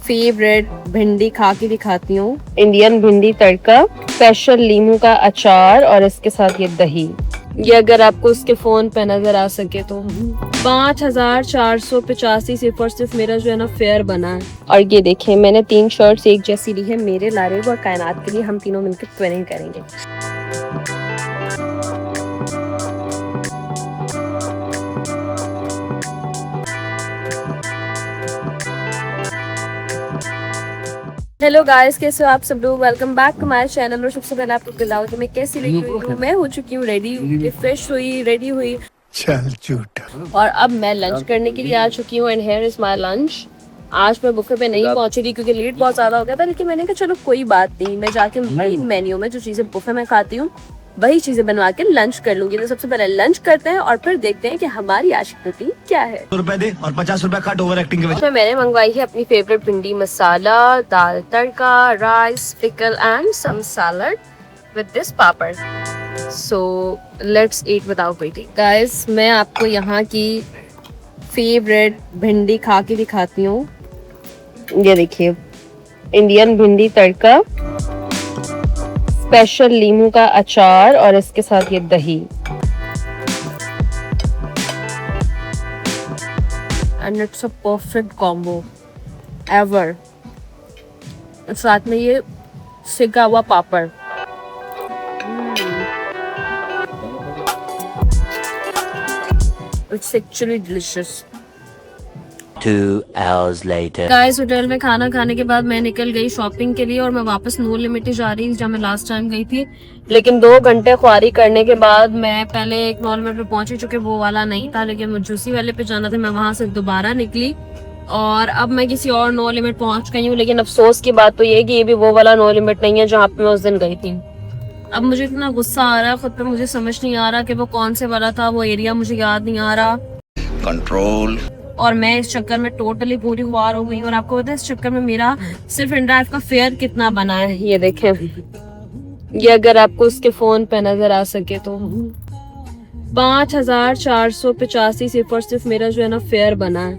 Favourite भिंडी खा के दिखाती हूँ। इंडियन भिंडी तड़का, स्पेशल लीमू का अचार और इसके साथ ये दही। ये अगर आपको उसके फोन पे नजर आ सके तो 5485 सिर्फ मेरा जो है ना फेयर बना है। और ये देखें, मैंने 3 शर्ट्स एक जैसी ली है मेरे लारेब और कायनात के लिए। हम तीनों मिलकर ट्विनिंग करेंगे। हेलो गाइस, कैसे हो आप सब लोग? Welcome back to my channel. और सबसे पहले आपको बताओ कि मैं कैसी लगी हुई हूँ। मैं हो चुकी हूँ रेडी, फ्रेश हुई, रेडी हुई। चल झूठ। और अब मैं लंच करने के लिए आ चुकी हूँ and here is my lunch. आज मैं बुफे पे नहीं पहुंची थी क्योंकि लेट बहुत ज्यादा हो गया था, लेकिन मैंने कहा चलो कोई बात नहीं, मैं जाके मेन मेन्यू में जो चीजें बुफे में खाती हूँ वही चीजें बनवा के लंच कर लूंगी। तो सबसे पहले लंच करते हैं और फिर देखते हैं कि हमारी आज की रूटीन क्या है। ₹100 दे और 50 रुपए कट ओवर एक्टिंग के वजह। मैंने मंगवाई है अपनी favourite bhindi masala, dal tadka, rice, pickle and some salad with this papad. So let's eat without waiting. Guys, मैं आपको यहाँ की फेवरेट भिंडी खा के दिखाती हूँ। ये देखिए, इंडियन भिंडी तड़का, स्पेशल लीमू का अचार और इसके साथ ये दही। And it's a perfect combo ever. साथ में ये सिका हुआ papad. It's actually delicious. 2 hours later. Guys, hotel में खाना खाने के बाद मैं निकल गई शॉपिंग के लिए और मैं वापस नो लिमिट जा रही जहाँ मैं लास्ट टाइम गई थी। लेकिन 2 घंटे ख्वारी करने के बाद मैं पहले एक नो लिमिट पे पहुंची, चुके वो वाला नहीं था, लेकिन मुझे उसी वाले पे जाना था। मैं वहां से दोबारा निकली और अब मैं किसी और नो लिमिट पहुंच गई हूँ। लेकिन अफसोस की बात तो ये कि ये भी वो वाला नो लिमिट नहीं है जहाँ पे मैं उस दिन गई थी। अब मुझे इतना गुस्सा आ रहा है खुद पे, मुझे समझ नहीं आ रहा कि वो कौन से वाला था, वो एरिया मुझे याद नहीं आ रहा। कंट्रोल। और मैं इस चक्कर में टोटली पूरी हुआर हो गई। और आपको पता है इस चक्कर में मेरा सिर्फ इनड्राइव का फेयर कितना बना है, ये देखें। ये अगर आपको उसके फोन पे नजर आ सके तो 5485 सिर्फ मेरा जो है ना फेयर बना है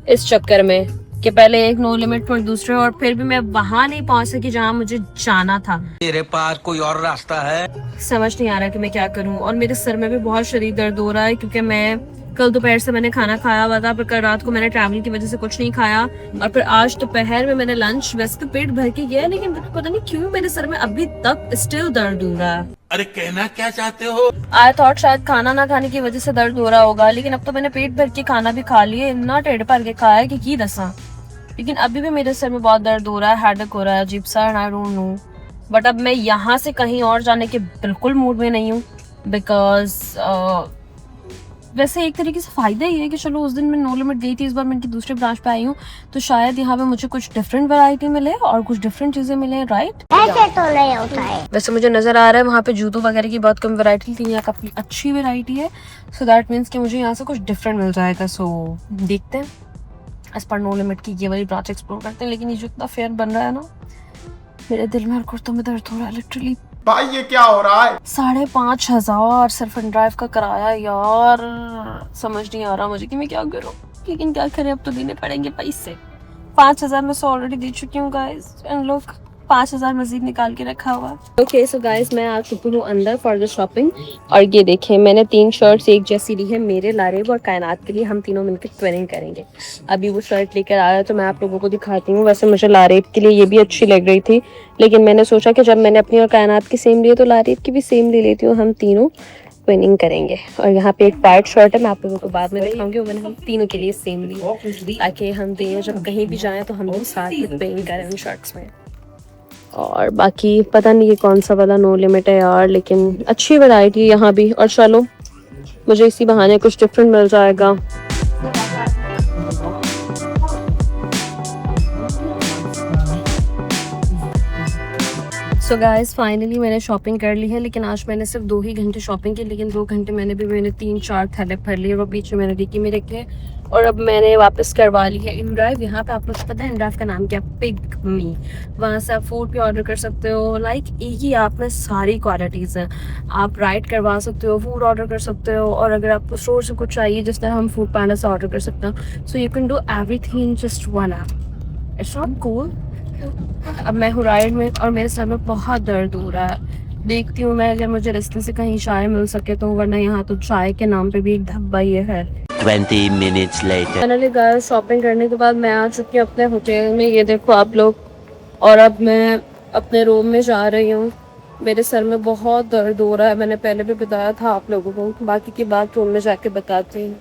इस चक्कर में कि पहले एक नो लिमिट पर दूसरे, और फिर भी मैं वहां नहीं पहुंच सकी जहां मुझे जाना था। तेरे पास कोई और रास्ता है? समझ नहीं आ रहा कि मैं क्या करूं। और मेरे सर में भी बहुत शदीद दर्द हो रहा है क्योंकि मैं कल दोपहर से मैंने खाना खाया हुआ था, पर कल रात को मैंने ट्रैवल की वजह से कुछ नहीं खाया। और फिर आज दोपहर में मैंने लंच, वैसे तो पेट भर के गया, लेकिन पता नहीं क्यों मेरे सर में अभी तक स्टिल दर्द हो रहा है। अरे कहना क्या चाहते हो? आई थॉट शायद खाना ना खाने की वजह से दर्द हो रहा होगा, लेकिन अब तो मैंने पेट भर के खाना भी खा लिया, इतना टेढ़ भर के खाया है कि दसा। लेकिन अभी भी मेरे सर में बहुत दर्द हो रहा है, हेडेक हो रहा है अजीब सा, आई डोंट नो। बट अब मैं यहाँ से कहीं और जाने के बिल्कुल मूड में नहीं हूँ बिकॉज वैसे एक तरीके से फायदा ही है कि चलो उस दिन मैं नो लिमिट गई थी, इस बार मैं इनकी दूसरे ब्रांच पे आई हूँ तो शायद यहाँ पे मुझे कुछ डिफरेंट वैरायटी मिले और कुछ डिफरेंट चीजें मिले, राइट? ऐसे तो नहीं होता है। वैसे मुझे नजर आ रहा है वहाँ पे जूतों वगैरह की बहुत कम वैरायटी थी, यहाँ काफी अच्छी वैरायटी है। सो दैट मीन्स कि मुझे यहाँ से कुछ डिफरेंट मिल जाएगा। सो देखते हैं, एज पर नो लिमिट की ये वाली ब्रांच एक्सप्लोर करते हैं। लेकिन ये जो इतना फेयर बन रहा है ना, मेरे दिल में और कुर्तों में दर्द हो रहा है लिटरली। भाई ये क्या हो रहा है? 5,500 सिर्फ ड्राइव का कराया यार। समझ नहीं आ रहा मुझे कि मैं क्या करूं, लेकिन क्या करें, अब तो देने पड़ेंगे पैसे। 5,000 में से ऑलरेडी दे चुकी हूँ गाइस, एंड लोग 5,000 मजीद निकाल के रखा हुआ। ओके सो गाइस, मैं आ चुकी हूँ अंदर फॉर द शॉपिंग। और ये देखें, मैंने 3 शर्ट्स एक जैसी ली है मेरे लारेब और कायनात के लिए। हम तीनों मिलकर ट्विनिंग करेंगे। अभी वो शर्ट लेकर आ रहा है तो मैं आप लोगों को दिखाती हूँ। वैसे मुझे लारेब के लिए ये भी अच्छी लग रही थी, लेकिन मैंने सोचा कि जब मैंने अपनी और कायनात की सेम ली है तो लारेब की भी सेम ले लेती हूँ, हम तीनों ट्विनिंग करेंगे। और यहाँ पे एक वाइट शर्ट है, मैं आप लोगों को बाद में दिखाऊंगी। वो मैंने हम तीनों के लिए सेम ली ताकि हम तीनों जब कहीं भी जाएं तो हम लोग साथ में ट्विनिंग करें उन शर्ट्स में। और बाकी पता नहीं ये कौन सा वाला नो लिमिट है यार, लेकिन अच्छी वैरायटी है यहाँ भी। और चलो, मुझे इसी बहाने कुछ डिफरेंट मिल जाएगा। सो गाइस, फाइनली मैंने शॉपिंग कर ली है, लेकिन आज मैंने सिर्फ 2 ही घंटे शॉपिंग की, लेकिन 2 घंटे मैंने 3-4 थैले भर लिए, वो बीच में मैंने डिक्की में रखे। और अब मैंने वापस करवा ली है इनड्राइव। यहाँ पे आप लोग पता है इनड्राइव का नाम क्या? पिग मी। वहाँ से आप फूड भी ऑर्डर कर सकते हो। लाइक एक ही आप में सारी क्वालिटीज़ हैं। आप राइड करवा सकते हो, फूड ऑर्डर कर सकते हो, और अगर आपको स्टोर से कुछ चाहिए जिस तरह हम फूड पांडा से ऑर्डर कर सकते हैं, so you can do everything in just one app. It's not cool. अब मैं हूँ राइड में और मेरे सर में बहुत दर्द हो रहा है। देखती हूँ मैं अगर मुझे रास्ते से कहीं चाय मिल सके तो, वरना यहाँ तो चाय के नाम पे भी एक धब्बा ये है। 20 minutes later. Finally guys shopping करने के बाद मैं आ चुकी हूँ अपने होटल में, ये देखो आप लोग। और अब मैं अपने रूम में जा रही हूँ। मेरे सर में बहुत दर्द हो रहा है, मैंने पहले भी बताया था आप लोगों को, बाकी की बात रूम में जाके बताती हूँ।